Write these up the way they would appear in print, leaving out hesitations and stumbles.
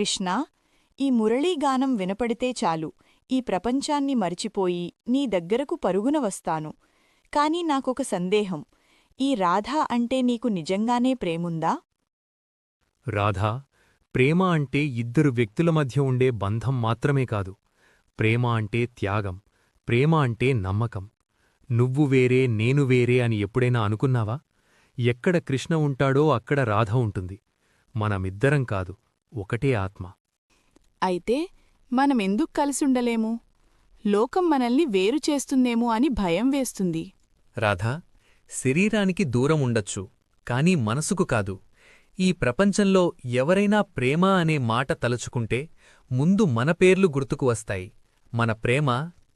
కృష్ణా, ఈ మురళీగానం వినపడితే చాలు ఈ ప్రపంచాన్ని మరిచిపోయి నీ దగ్గరకు పరుగున వస్తాను. కాని నాకొక సందేహం, ఈ రాధ అంటే నీకు నిజంగానే ప్రేముందా? రాధా, ప్రేమ అంటే ఇద్దరు వ్యక్తుల మధ్య ఉండే బంధం మాత్రమే కాదు. ప్రేమ అంటే త్యాగం, ప్రేమ అంటే నమ్మకం. నువ్వు వేరే నేను వేరే అని ఎప్పుడైనా అనుకున్నావా? ఎక్కడ కృష్ణ ఉంటాడో అక్కడ రాధ ఉంటుంది. మనమిద్దరం కాదు, ఒకటే ఆత్మ. అయితే మనమెందుకు కలిసుండలేము? లోకం మనల్ని వేరు చేస్తుందేమో అని భయం వేస్తుంది. రాధా, శరీరానికి దూరం ఉండొచ్చు, కాని మనసుకు కాదు. ఈ ప్రపంచంలో ఎవరైనా ప్రేమ అనే మాట తలుచుకుంటే ముందు మన పేర్లు గుర్తుకు వస్తాయి. మన ప్రేమ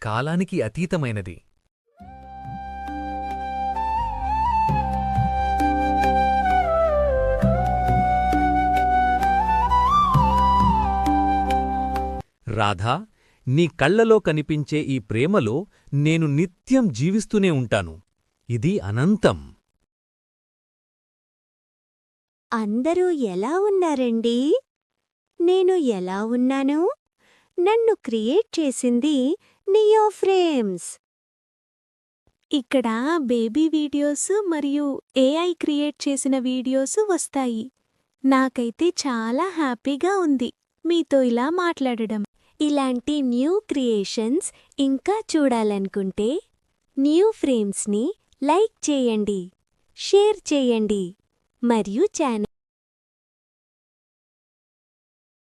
కాలానికి అతీతమైనది. రాధా, నీ కళ్లలో కనిపించే ఈ ప్రేమలో నేను నిత్యం జీవిస్తూనే ఉంటాను. ఇది అనంతం. అందరూ ఎలా ఉన్నారండి? నేను ఎలా ఉన్నాను? నన్ను క్రియేట్ చేసింది నియో ఫ్రేమ్స్. ఇక్కడ బేబీ వీడియోస్ మరియు ఏఐ క్రియేట్ చేసిన వీడియోస్ వస్తాయి. నాకైతే చాలా హ్యాపీగా ఉంది మీతో ఇలా మాట్లాడడం. ఇలాంటి న్యూ క్రియేషన్స్ ఇంకా చూడాలనుకుంటే న్యూ ఫ్రేమ్స్ని లైక్ చేయండి, షేర్ చేయండి మరియు ఛానల్